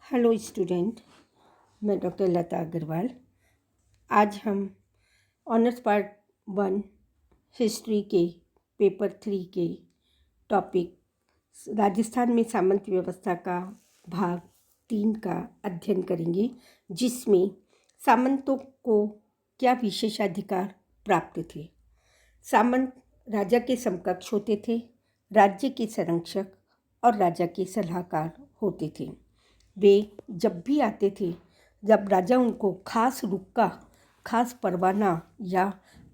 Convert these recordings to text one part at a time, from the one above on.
Hello student, मैं doctor लता अग्रवाल। आज हम ऑनर्स पार्ट 1 हिस्ट्री के पेपर 3 के टॉपिक राजस्थान में सामंत व्यवस्था का भाग 3 का अध्ययन करेंगे, जिसमें सामंतों को क्या विशेषाधिकार प्राप्त थे। सामंत राजा के समकक्ष होते थे, राज्य के संरक्षक और राजा के सलाहकार होते थे। वे जब भी आते थे, जब राजा उनको खास रुक्का, खास परवाना या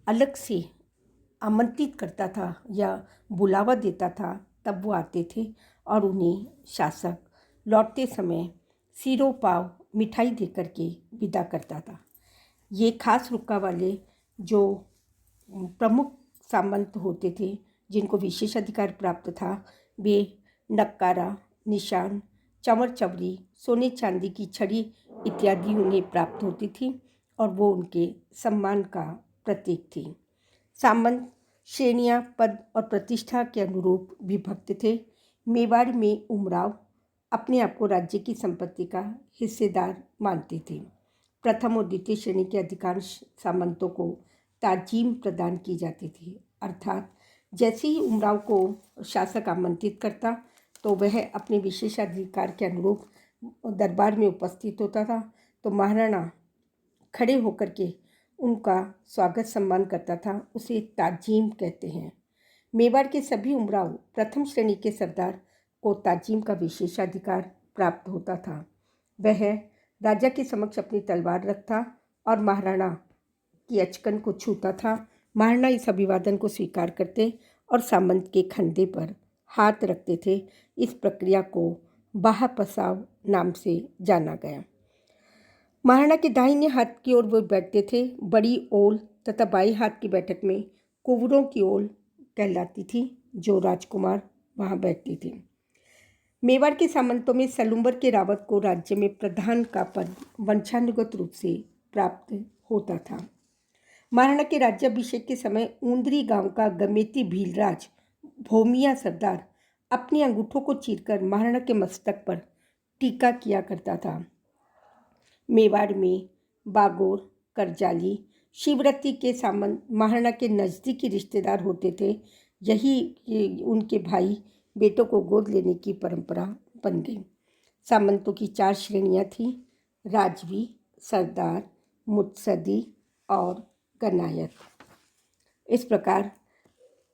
अलग से आमंत्रित करता था या बुलावा देता था, तब वो आते थे और उन्हें शासक लौटते समय सिरों पाव मिठाई देकर के विदा करता था। ये खास रुक्का वाले जो प्रमुख सामंत होते थे, जिनको विशेषाधिकार प्राप्त था, वे नक्कारा, निशान, चंवर चवरी, सोने चांदी की छड़ी इत्यादि उन्हें प्राप्त होती थी और वो उनके सम्मान का प्रतीक थी। सामंत श्रेणियाँ पद और प्रतिष्ठा के अनुरूप विभक्त थे। मेवाड़ में उमराव अपने आप को राज्य की संपत्ति का हिस्सेदार मानते थे। प्रथम और द्वितीय श्रेणी के अधिकांश सामंतों को ताजीम प्रदान की जाती थी, अर्थात जैसे ही उमराव को शासक आमंत्रित करता तो वह अपने विशेषाधिकार के अनुरूप दरबार में उपस्थित होता था, तो महाराणा खड़े होकर के उनका स्वागत सम्मान करता था। उसे ताजीम कहते हैं। मेवाड़ के सभी उमराव प्रथम श्रेणी के सरदार को ताजीम का विशेषाधिकार प्राप्त होता था। वह राजा के समक्ष अपनी तलवार रखता और महाराणा की अचकन को छूता था। महाराणा इस अभिवादन को स्वीकार करते और सामंत के खंधे पर हाथ रखते थे। इस प्रक्रिया को बाहा पसाव नाम से जाना गया। महाराणा के दाहिने हाथ की ओर वो बैठते थे। बड़ी ओल तथा बाई हाथ की बैठक में कुंवरों की ओल कहलाती थी, जो राजकुमार वहाँ बैठते थे। मेवाड़ के सामंतों में सलुम्बर के रावत को राज्य में प्रधान का पद वंशानुगत रूप से प्राप्त होता था। महाराणा के राज्याभिषेक के समय ऊंदरी गांव का गमेती भीलराज भोमिया सरदार अपने अंगूठों को चीरकर महाराणा के मस्तक पर टीका किया करता था। मेवाड़ में बागोर, करजाली, शिवरत्ती के सामंत महाराणा के नज़दीकी रिश्तेदार होते थे। यही उनके भाई बेटों को गोद लेने की परंपरा बन गई। सामंतों की 4 श्रेणियां थीं: राजवी, सरदार, मुत्सदी और गनायत। इस प्रकार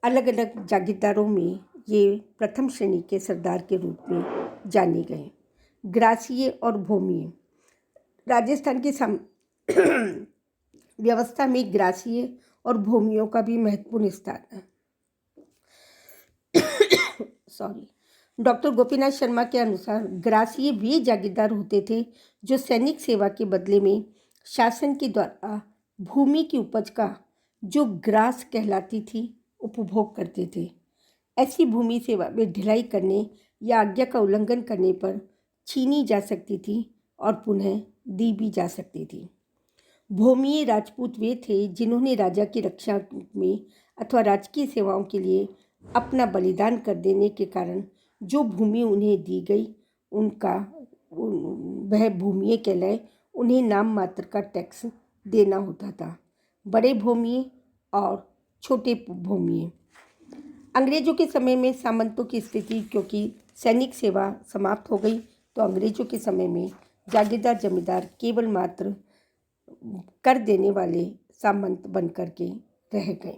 अलग अलग जागीरदारों में ये प्रथम श्रेणी के सरदार के रूप में जाने गए। ग्रासीय और भूमिये। राजस्थान की व्यवस्था में ग्रासीय और भूमियों का भी महत्वपूर्ण स्थान है। डॉक्टर गोपीनाथ शर्मा के अनुसार ग्रासीय वे जागीरदार होते थे जो सैनिक सेवा के बदले में शासन के द्वारा भूमि की उपज का, जो ग्रास कहलाती थी, उपभोग करते थे। ऐसी भूमि सेवा में ढिलाई करने या आज्ञा का उल्लंघन करने पर छीनी जा सकती थी और पुनः दी भी जा सकती थी। भूमिये राजपूत वे थे जिन्होंने राजा की रक्षा में अथवा राजकीय सेवाओं के लिए अपना बलिदान कर देने के कारण जो भूमि उन्हें दी गई, उनका वह भूमिये कहलाए। उन्हें नाम मात्र का टैक्स देना होता था। बड़े भूमिये और छोटे भूमिये। अंग्रेजों के समय में सामंतों की स्थिति, क्योंकि सैनिक सेवा समाप्त हो गई, तो अंग्रेजों के समय में जागीरदार जमींदार केवल मात्र कर देने वाले सामंत बनकर के रह गए।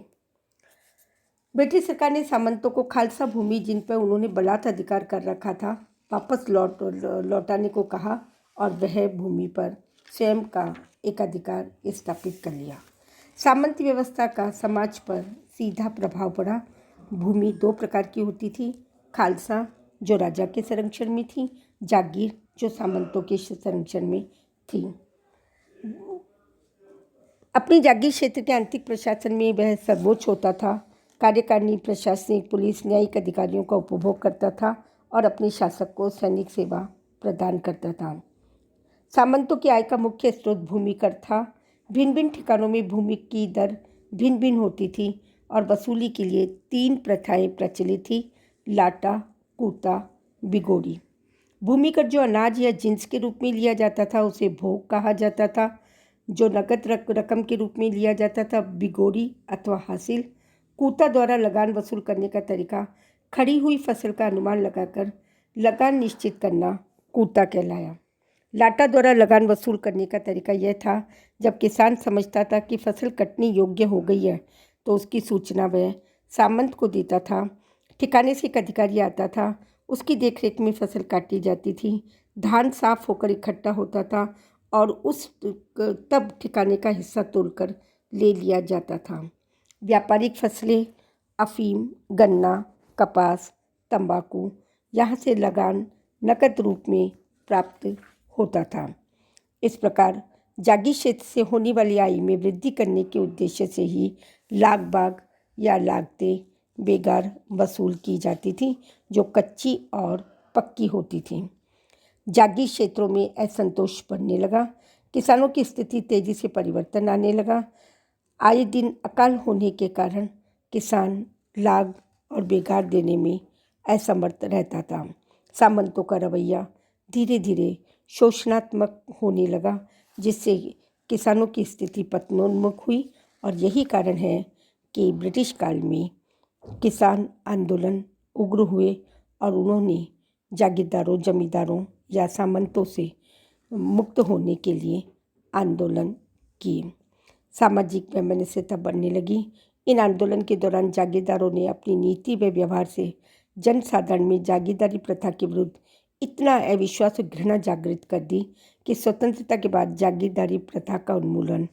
ब्रिटिश सरकार ने सामंतों को खालसा भूमि, जिन पर उन्होंने बलात् अधिकार कर रखा था, वापस लौटाने को कहा और वह भूमि पर स्वयं का एक अधिकार स्थापित कर लिया। सामंत व्यवस्था का समाज पर सीधा प्रभाव पड़ा। भूमि 2 प्रकार की होती थी: खालसा, जो राजा के संरक्षण में थी; जागीर, जो सामंतों के संरक्षण में थी। अपनी जागीर क्षेत्र के आंतरिक प्रशासन में वह सर्वोच्च होता था। कार्यकारिणी, प्रशासनिक, पुलिस, न्यायिक अधिकारियों का उपभोग करता था और अपने शासक को सैनिक सेवा प्रदान करता था। सामंतों की आय का मुख्य स्रोत भूमि कर था। भिन्न भिन्न ठिकानों में भूमि की दर भिन्न भिन्न होती थी और वसूली के लिए 3 प्रथाएं प्रचलित थी: लाटा, कूता, बिगोड़ी। भूमिगत जो अनाज या जिन्स के रूप में लिया जाता था उसे भोग कहा जाता था। जो नकद रकम के रूप में लिया जाता था बिगोरी अथवा हासिल। कूता द्वारा लगान वसूल करने का तरीका खड़ी हुई फसल का अनुमान लगाकर लगान निश्चित करना कूता कहलाया। लाटा द्वारा लगान वसूल करने का तरीका यह था, जब किसान समझता था कि फसल कटने योग्य हो गई है तो उसकी सूचना वह सामंत को देता था। ठिकाने से एक अधिकारी आता था, उसकी देखरेख में फसल काटी जाती थी। धान साफ होकर इकट्ठा होता था और तब ठिकाने का हिस्सा तोलकर ले लिया जाता था। व्यापारिक फसलें अफीम, गन्ना, कपास, तंबाकू, यहाँ से लगान नकद रूप में प्राप्त होता था। इस प्रकार जागी क्षेत्र से होने वाली आय में वृद्धि करने के उद्देश्य से ही लाग बाग या लागतें बेगार वसूल की जाती थी, जो कच्ची और पक्की होती थी। जागी क्षेत्रों में असंतोष बढ़ने लगा। किसानों की स्थिति तेजी से परिवर्तन आने लगा। आए दिन अकाल होने के कारण किसान लाग और बेगार देने में असमर्थ रहता था। सामंतों का रवैया धीरे धीरे शोषणात्मक होने लगा, जिससे किसानों की स्थिति पतनोन्मुख हुई। और यही कारण है कि ब्रिटिश काल में किसान आंदोलन उग्र हुए और उन्होंने जागीरदारों, जमींदारों या सामंतों से मुक्त होने के लिए आंदोलन किए। सामाजिक वैमनस्यता बढ़ने लगी। इन आंदोलन के दौरान जागीरदारों ने अपनी नीति व व्यवहार से जनसाधारण में जागीरदारी प्रथा के विरुद्ध इतना अविश्वास और घृणा जागृत कर दी कि स्वतंत्रता के बाद जागीरदारी प्रथा का उन्मूलन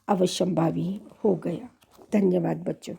अवश्यंभावी हो गया। धन्यवाद बच्चों।